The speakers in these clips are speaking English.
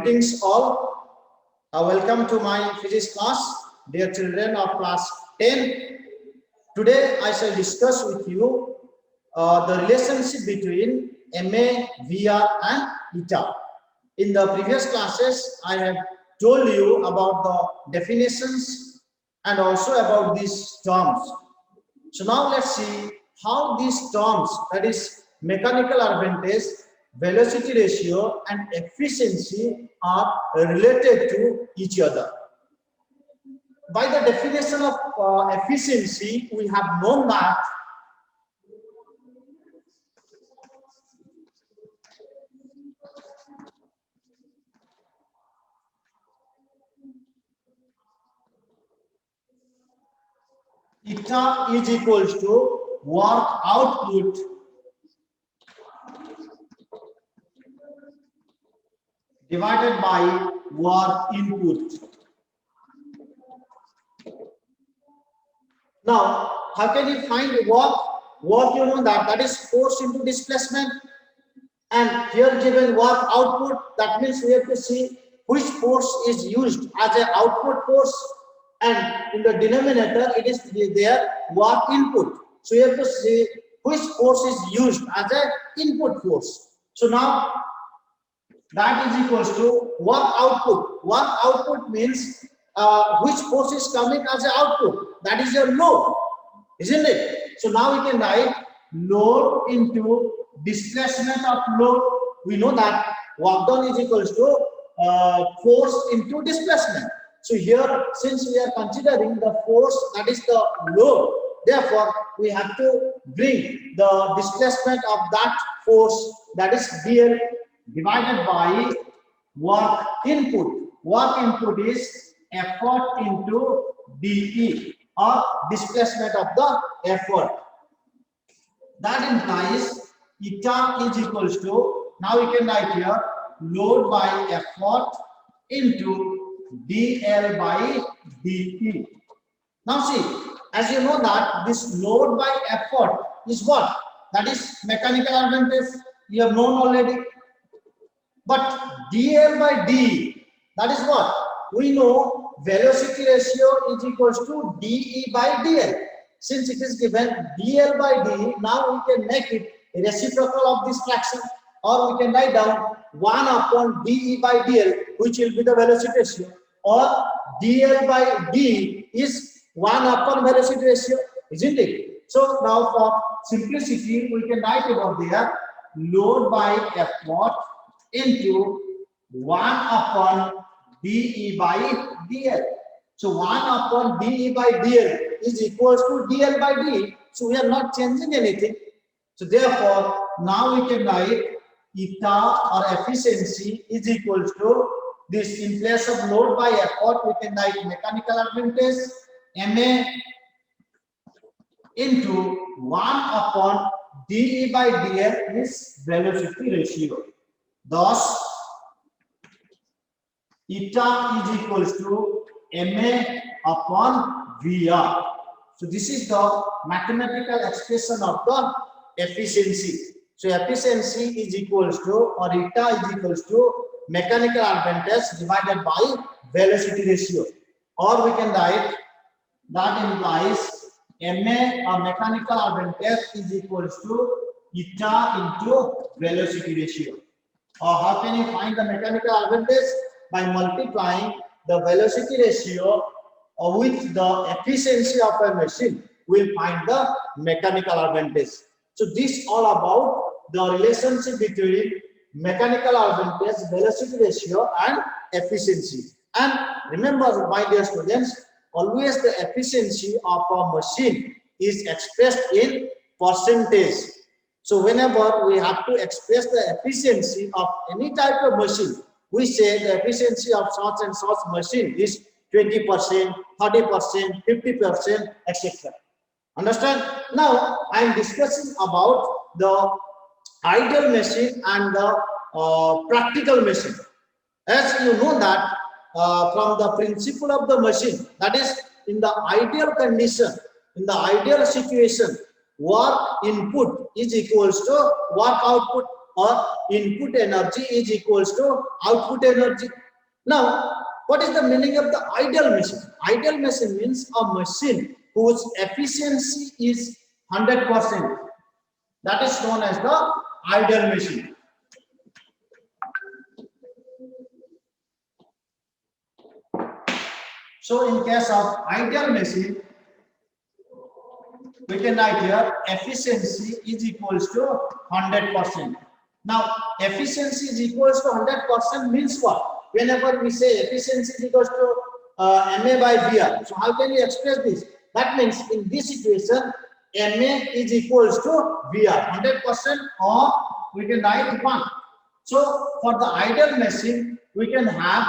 Greetings all. Welcome to my physics class, dear children of class 10. Today I shall discuss with you the relationship between MA, VR and eta. In the previous classes, I have told you about the definitions and also about these terms. So now let's see how these terms, that is mechanical advantage, velocity ratio and efficiency are related to each other. By the definition of efficiency, we have known that eta is equals to work output divided by work input. Now, how can you find work? Work, you know that is force into displacement. And here given work output, that means we have to see which force is used as an output force, and in the denominator it is their work input. So you have to see which force is used as an input force. So now that is equals to work output. Work output means which force is coming as an output. That is your load, isn't it? So now we can write load into displacement of load. We know that work done is equals to force into displacement. So here, since we are considering the force, that is the load, therefore we have to bring the displacement of that force, that is dl, divided by work input. Work input is effort into dE, or displacement of the effort. That implies eta is equals to, now we can write here, load by effort into dL by dE. Now see, as you know that this load by effort is what? That is mechanical advantage, you have known already. But dL by dE, that is what? We know velocity ratio is equals to dE by dL. Since it is given dL by dE, now we can make it a reciprocal of this fraction, or we can write down 1 upon dE by dL, which will be the velocity ratio, or dL by dE is 1 upon velocity ratio, isn't it? So now for simplicity, we can write about there load by effort into 1 upon dE by dL. So 1 upon dE by dL is equals to dL by dE. So we are not changing anything. So therefore, now we can write eta or efficiency is equals to this, in place of load by effort, we can write mechanical advantage MA into 1 upon dE by dL is velocity ratio. Thus, eta is equals to MA upon VR. So this is the mathematical expression of the efficiency. So efficiency is equals to, or eta is equals to mechanical advantage divided by velocity ratio. Or we can write that implies MA or mechanical advantage is equals to eta into velocity ratio. Or how can you find the mechanical advantage? By multiplying the velocity ratio with the efficiency of a machine, we'll find the mechanical advantage. So this all about the relationship between mechanical advantage, velocity ratio and efficiency. And remember, my dear students, always the efficiency of a machine is expressed in percentage. So whenever we have to express the efficiency of any type of machine, we say the efficiency of such and such machine is 20%, 30%, 50%, etc. Understand? Now I am discussing about the ideal machine and the practical machine. As you know that from the principle of the machine, that is, in the ideal condition, in the ideal situation, work input is equals to work output, or input energy is equals to output energy. Now, what is the meaning of the ideal machine? Ideal machine means a machine whose efficiency is 100%. That is known as the ideal machine. So in case of ideal machine, we can write here efficiency is equals to 100%. Now, efficiency is equals to 100% means what? Whenever we say efficiency is equals to MA by VR. So how can you express this? That means in this situation, MA is equals to VR, 100%, or we can write 1. So for the ideal machine, we can have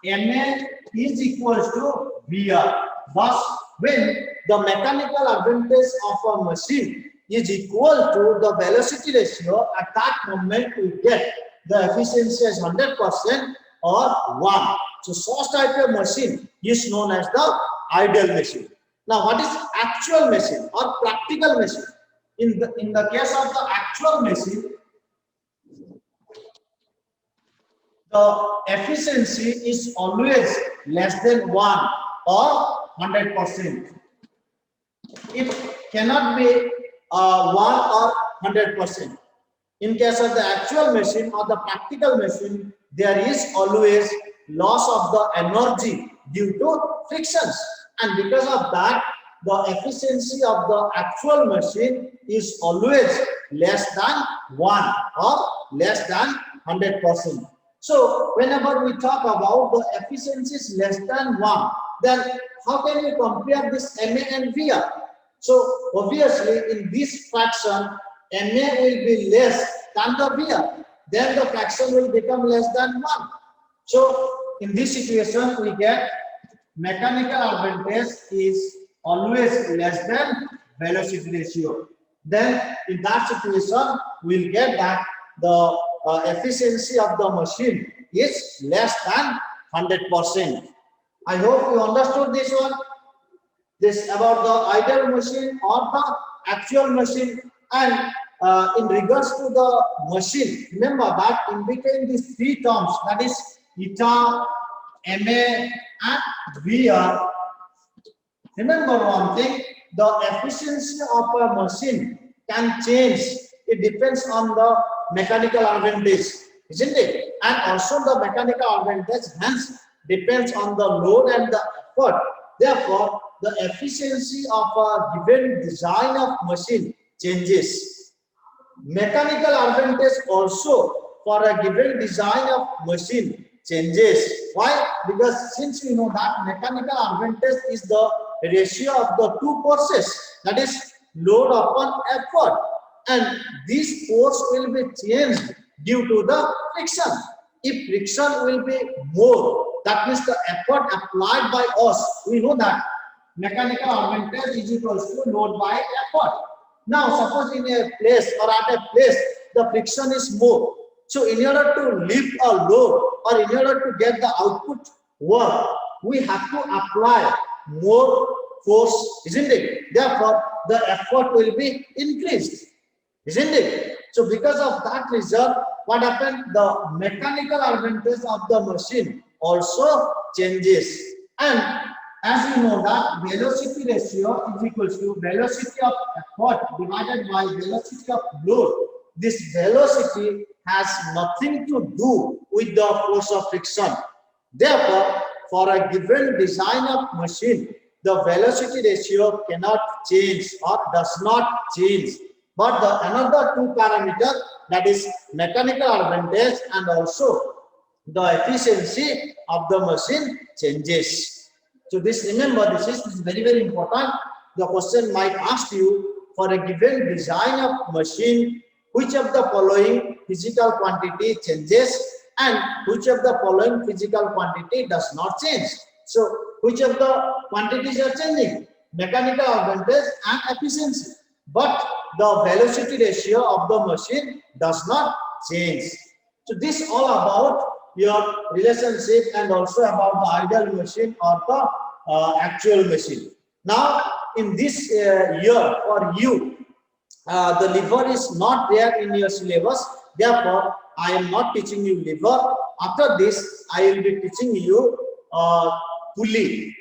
MA is equals to VR. Thus, when the mechanical advantage of a machine is equal to the velocity ratio, at that moment we get the efficiency as 100% or 1. So such type of machine is known as the ideal machine. Now, what is actual machine or practical machine? In the case of the actual machine, the efficiency is always less than 1 or 100%. It cannot be 1 or 100%. In case of the actual machine or the practical machine, there is always loss of the energy due to frictions, and because of that, the efficiency of the actual machine is always less than 1 or less than 100%. So whenever we talk about the efficiency is less than 1, then how can you compare this MA and VR? So obviously in this fraction, MA will be less than the VR. Then the fraction will become less than 1. So in this situation, we get mechanical advantage is always less than velocity ratio. Then in that situation, we'll get that the efficiency of the machine is less than 100%. I hope you understood this one. This about the ideal machine or the actual machine. And in regards to the machine, remember that in between these three terms, that is eta, MA and VR, remember one thing, the efficiency of a machine can change. It depends on the mechanical advantage, isn't it? And also the mechanical advantage hence depends on the load and the effort. Therefore, the efficiency of a given design of machine changes. Mechanical advantage also for a given design of machine changes. Why? Because since we know that mechanical advantage is the ratio of the two forces, that is load upon effort, and this force will be changed due to the friction. If friction will be more, that means the effort applied by us, we know that mechanical advantage is equals to load by effort. Now suppose in a place or at a place the friction is more, so in order to lift a load or in order to get the output work, we have to apply more force, isn't it? Therefore the effort will be increased, isn't it? So because of that reason, what happened? The mechanical advantage of the machine also changes. And as we know that velocity ratio is equals to velocity of effort divided by velocity of load. This velocity has nothing to do with the force of friction. Therefore, for a given design of machine, the velocity ratio cannot change or does not change. But the another two parameters, that is mechanical advantage and also the efficiency of the machine changes. So this, remember, this is very, very important. The question might ask you, for a given design of machine, which of the following physical quantity changes and which of the following physical quantity does not change. So which of the quantities are changing? Mechanical advantage and efficiency. But the velocity ratio of the machine does not change. So this all about your relationship and also about the ideal machine or the actual machine. Now in this year for you, the lever is not there in your syllabus, Therefore, I am not teaching you lever. After this, I will be teaching you pulley.